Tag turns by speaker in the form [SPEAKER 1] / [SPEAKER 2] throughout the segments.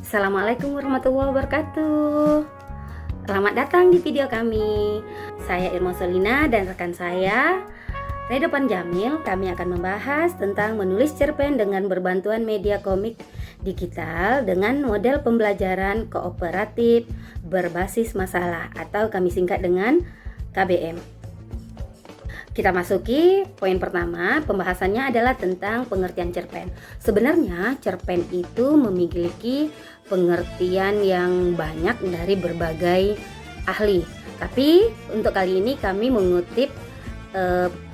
[SPEAKER 1] Assalamualaikum warahmatullahi wabarakatuh. Selamat datang di video kami. Saya Irma Solina dan rekan saya Redopan Jamil. Kami akan membahas tentang menulis cerpen dengan berbantuan media komik digital dengan model pembelajaran kooperatif berbasis masalah atau kami singkat dengan KBM. Kita masuki poin pertama, pembahasannya adalah tentang pengertian cerpen. Sebenarnya cerpen itu memiliki pengertian yang banyak dari berbagai ahli. Tapi untuk kali ini kami mengutip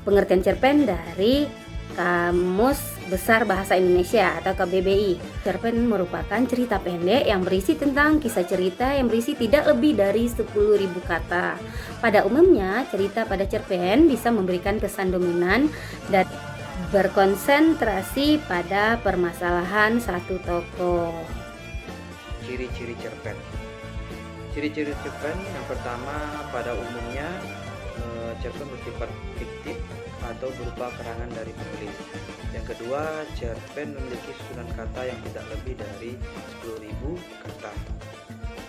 [SPEAKER 1] pengertian cerpen dari Kamus Besar Bahasa Indonesia atau KBBI. Cerpen merupakan cerita pendek yang berisi tentang kisah cerita yang berisi tidak lebih dari 10.000 kata. Pada umumnya, cerita pada cerpen bisa memberikan kesan dominan dan berkonsentrasi pada permasalahan satu tokoh.
[SPEAKER 2] Ciri-ciri cerpen. Ciri-ciri cerpen yang pertama, pada umumnya cerpen bersifat fiktif atau berupa keterangan dari penulis. Yang kedua, cerpen memiliki susunan kata yang tidak lebih dari 10.000 kata.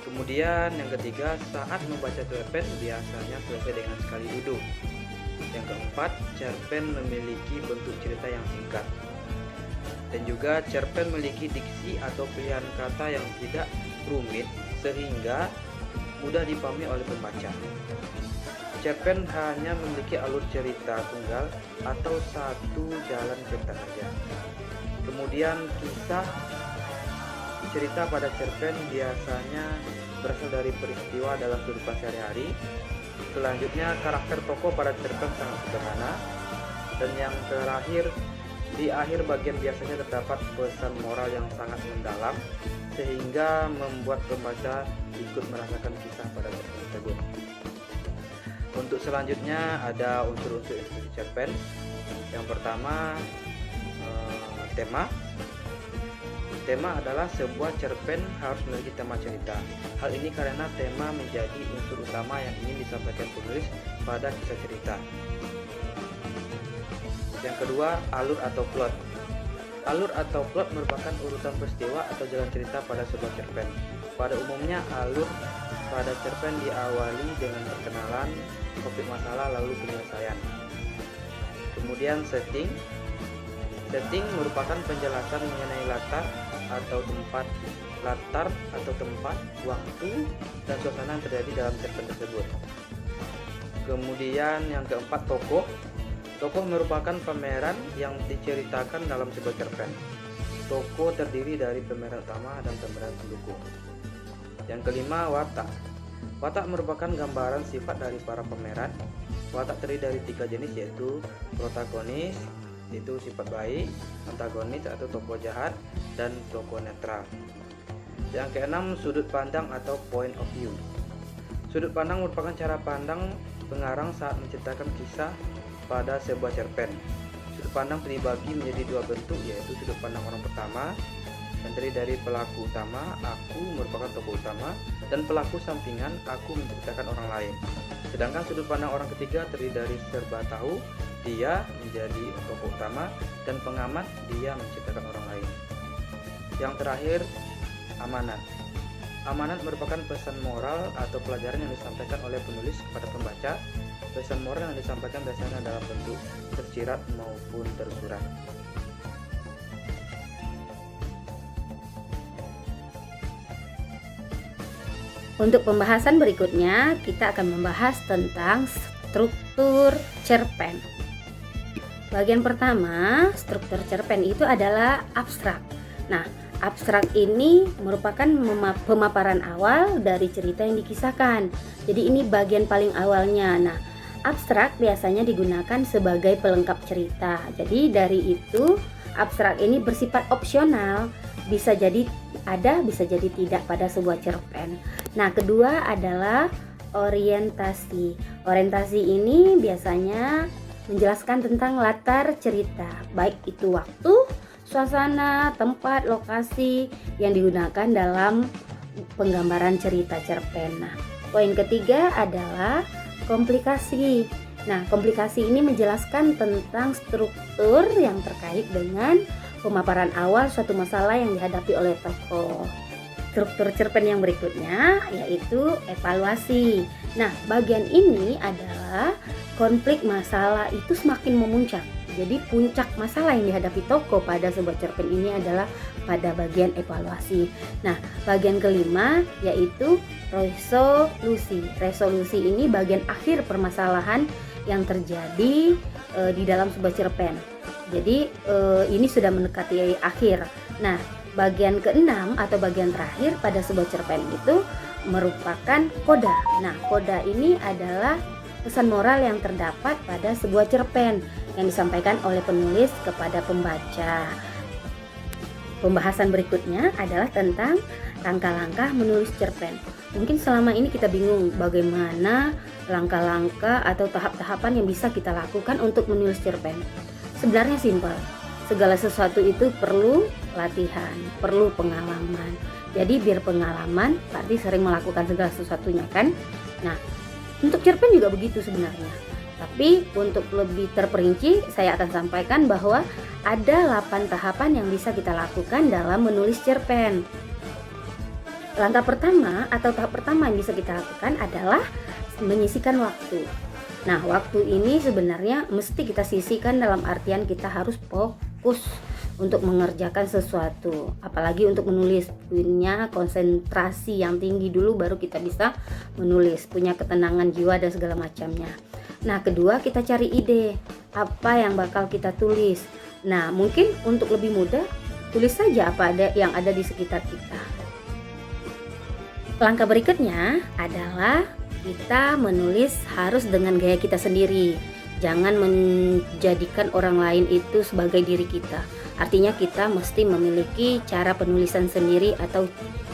[SPEAKER 2] Kemudian yang ketiga, saat membaca cerpen biasanya selesai dengan sekali duduk. Yang keempat, cerpen memiliki bentuk cerita yang singkat. Dan juga cerpen memiliki diksi atau pilihan kata yang tidak rumit sehingga mudah dipahami oleh pembaca. Cerpen hanya memiliki alur cerita tunggal atau satu jalan cerita saja. Kemudian kisah cerita pada cerpen biasanya berasal dari peristiwa dalam kehidupan sehari-hari. Selanjutnya, karakter tokoh pada cerpen sangat sederhana. Dan yang terakhir, di akhir bagian biasanya terdapat pesan moral yang sangat mendalam sehingga membuat pembaca ikut merasakan kisah pada cerpen tersebut. Untuk selanjutnya ada unsur-unsur inspirasi cerpen. Yang pertama, tema. Tema adalah sebuah cerpen harus memiliki tema cerita. Hal ini karena tema menjadi unsur utama yang ingin disampaikan penulis pada kisah cerita. Yang kedua, alur atau plot. Alur atau plot merupakan urutan peristiwa atau jalan cerita pada sebuah cerpen. Pada umumnya, alur pada cerpen diawali dengan perkenalan, topik masalah, lalu penyelesaian. Kemudian setting. Setting merupakan penjelasan mengenai latar atau tempat, waktu, dan suasana yang terjadi dalam cerpen tersebut. Kemudian yang keempat, tokoh. Tokoh merupakan pemeran yang diceritakan dalam sebuah cerpen. Tokoh terdiri dari pemeran utama dan pemeran pendukung. Yang kelima, watak. Watak merupakan gambaran sifat dari para pemeran. Watak terdiri dari 3 jenis, yaitu protagonis, itu sifat baik, antagonis atau tokoh jahat, dan tokoh netral. Yang keenam, sudut pandang atau point of view. Sudut pandang merupakan cara pandang pengarang saat menceritakan kisah pada sebuah cerpen. Sudut pandang dibagi menjadi 2 bentuk, yaitu sudut pandang orang pertama yang terdiri dari pelaku utama, aku merupakan tokoh utama, dan pelaku sampingan, aku menceritakan orang lain. Sedangkan sudut pandang orang ketiga terdiri dari serba tahu, dia menjadi tokoh utama, dan pengamat, dia menceritakan orang lain. Yang terakhir, amanat. Amanat merupakan pesan moral atau pelajaran yang disampaikan oleh penulis kepada pembaca. Pesan moral yang disampaikan biasanya dalam bentuk tersirat maupun tersurat.
[SPEAKER 1] Untuk pembahasan berikutnya, kita akan membahas tentang struktur cerpen. Bagian pertama, struktur cerpen itu adalah abstrak. Nah, abstrak ini merupakan pemaparan awal dari cerita yang dikisahkan. Jadi ini bagian paling awalnya. Nah, abstrak biasanya digunakan sebagai pelengkap cerita. Jadi dari itu, abstrak ini bersifat opsional, bisa jadi ada, bisa jadi tidak pada sebuah cerpen. Nah, kedua adalah orientasi. Orientasi ini biasanya menjelaskan tentang latar cerita, baik itu waktu, suasana, tempat, lokasi yang digunakan dalam penggambaran cerita cerpen. Nah, poin ketiga adalah komplikasi. Nah, komplikasi ini menjelaskan tentang struktur yang terkait dengan pemaparan awal suatu masalah yang dihadapi oleh tokoh. struktur cerpen yang berikutnya yaitu evaluasi. Nah, bagian ini adalah konflik masalah itu semakin memuncak. Jadi puncak masalah yang dihadapi tokoh pada sebuah cerpen ini adalah pada bagian evaluasi. Nah, bagian kelima yaitu resolusi. Resolusi ini bagian akhir permasalahan yang terjadi di dalam sebuah cerpen. Jadi ini sudah mendekati akhir. Nah, bagian keenam atau bagian terakhir pada sebuah cerpen itu merupakan koda. Nah, koda ini adalah pesan moral yang terdapat pada sebuah cerpen yang disampaikan oleh penulis kepada pembaca. Pembahasan berikutnya adalah tentang langkah-langkah menulis cerpen. Mungkin selama ini kita bingung bagaimana langkah-langkah atau tahap-tahapan yang bisa kita lakukan untuk menulis cerpen. Sebenarnya simpel. Segala sesuatu itu perlu latihan, perlu pengalaman. Jadi biar pengalaman berarti sering melakukan segala sesuatunya kan. Nah, untuk cerpen juga begitu sebenarnya. Tapi untuk lebih terperinci saya akan sampaikan bahwa ada 8 tahapan yang bisa kita lakukan dalam menulis cerpen. Langkah pertama atau tahap pertama yang bisa kita lakukan adalah menyisihkan waktu. Nah, waktu ini sebenarnya mesti kita sisihkan dalam artian kita harus fokus untuk mengerjakan sesuatu. Apalagi untuk menulis, punya konsentrasi yang tinggi dulu baru kita bisa menulis, punya ketenangan jiwa dan segala macamnya. Nah, kedua kita cari ide apa yang bakal kita tulis. Nah, mungkin untuk lebih mudah tulis saja apa ada yang ada di sekitar kita. Langkah berikutnya adalah kita menulis harus dengan gaya kita sendiri. Jangan menjadikan orang lain itu sebagai diri kita. Artinya kita mesti memiliki cara penulisan sendiri atau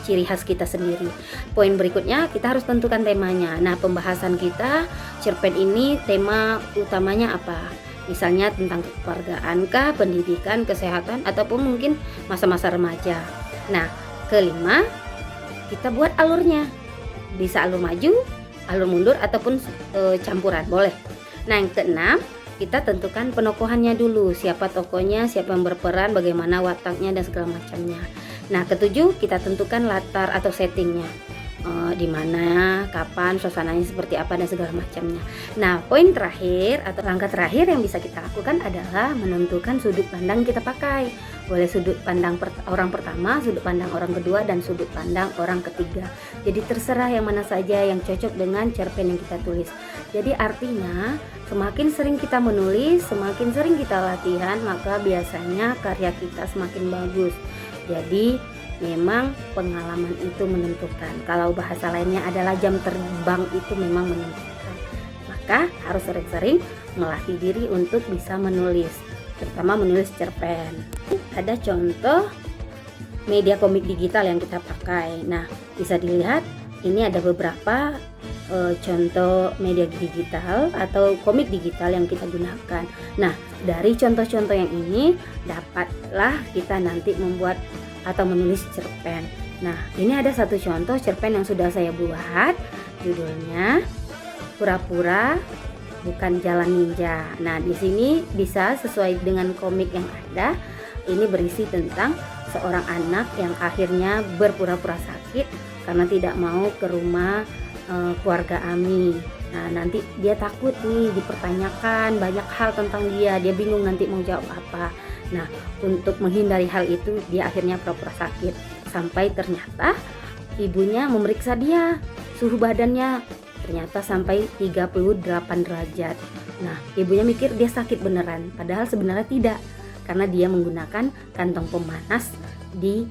[SPEAKER 1] ciri khas kita sendiri. Poin berikutnya kita harus tentukan temanya. Nah, pembahasan kita cerpen ini tema utamanya apa? Misalnya tentang kekeluargaan kah, pendidikan, kesehatan, ataupun mungkin masa-masa remaja. Nah, kelima kita buat alurnya. Bisa alur maju, alur mundur, ataupun campuran, boleh. Nah, yang keenam kita tentukan penokohannya dulu, siapa tokohnya, siapa yang berperan, bagaimana wataknya dan segala macamnya. Nah, ketujuh kita tentukan latar atau settingnya, di mana, kapan, suasananya seperti apa dan segala macamnya. Nah, poin terakhir atau langkah terakhir yang bisa kita lakukan adalah menentukan sudut pandang kita pakai. Boleh sudut pandang orang pertama, sudut pandang orang kedua, dan sudut pandang orang ketiga. Jadi terserah yang mana saja yang cocok dengan cerpen yang kita tulis. Jadi artinya semakin sering kita menulis, semakin sering kita latihan, maka biasanya karya kita semakin bagus. Jadi memang pengalaman itu menentukan. Kalau bahasa lainnya adalah jam terbang itu memang menentukan. Maka harus sering-sering melatih diri untuk bisa menulis, terutama menulis cerpen. Ada contoh media komik digital yang kita pakai. Nah, bisa dilihat ini ada beberapa contoh media digital atau komik digital yang kita gunakan. Nah, dari contoh-contoh yang ini dapatlah kita nanti membuat atau menulis cerpen. Nah, ini ada satu contoh cerpen yang sudah saya buat, judulnya Pura-pura Bukan Jalan Ninja. Nah, di sini bisa sesuai dengan komik yang ada. Ini berisi tentang seorang anak yang akhirnya berpura-pura sakit karena tidak mau ke rumah keluarga Ami. Nah, nanti dia takut nih dipertanyakan banyak hal tentang dia bingung nanti mau jawab apa. Nah, untuk menghindari hal itu dia akhirnya pura-pura sakit sampai ternyata ibunya memeriksa dia, suhu badannya ternyata sampai 38 derajat. Nah, ibunya mikir dia sakit beneran, padahal sebenarnya tidak, karena dia menggunakan kantong pemanas di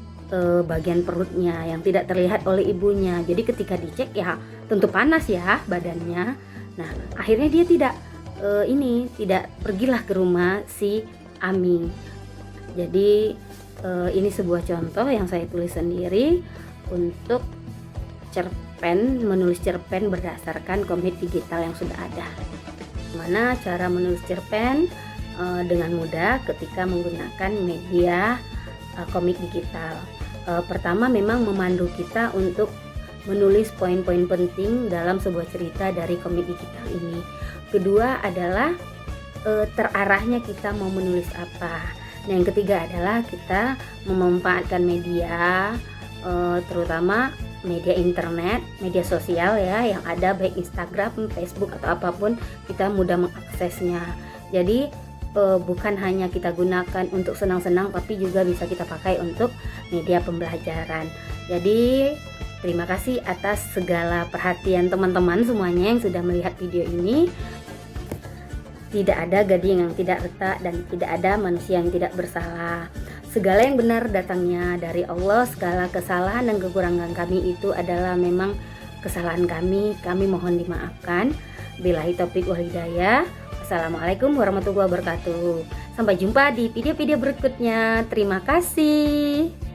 [SPEAKER 1] bagian perutnya yang tidak terlihat oleh ibunya. Jadi ketika dicek ya tentu panas ya badannya. Nah, akhirnya dia tidak pergilah ke rumah si Ami. Jadi ini sebuah contoh yang saya tulis sendiri untuk menulis cerpen berdasarkan komik digital yang sudah ada. Mana cara menulis cerpen dengan mudah ketika menggunakan media komik digital. Pertama memang memandu kita untuk menulis poin-poin penting dalam sebuah cerita dari komik digital ini. Kedua adalah terarahnya kita mau menulis apa. Nah, yang ketiga adalah kita memanfaatkan media terutama media internet, media sosial ya yang ada, baik Instagram, Facebook atau apapun, kita mudah mengaksesnya. Jadi bukan hanya kita gunakan untuk senang-senang, tapi juga bisa kita pakai untuk media pembelajaran. Jadi terima kasih atas segala perhatian teman-teman semuanya yang sudah melihat video ini. Tidak ada gading yang tidak retak dan tidak ada manusia yang tidak bersalah. Segala yang benar datangnya dari Allah. Segala kesalahan dan kekurangan kami itu adalah memang kesalahan kami. Kami mohon dimaafkan. Billahi taufiq wal hidayah. Wassalamualaikum warahmatullahi wabarakatuh. Sampai jumpa di video-video berikutnya. Terima kasih.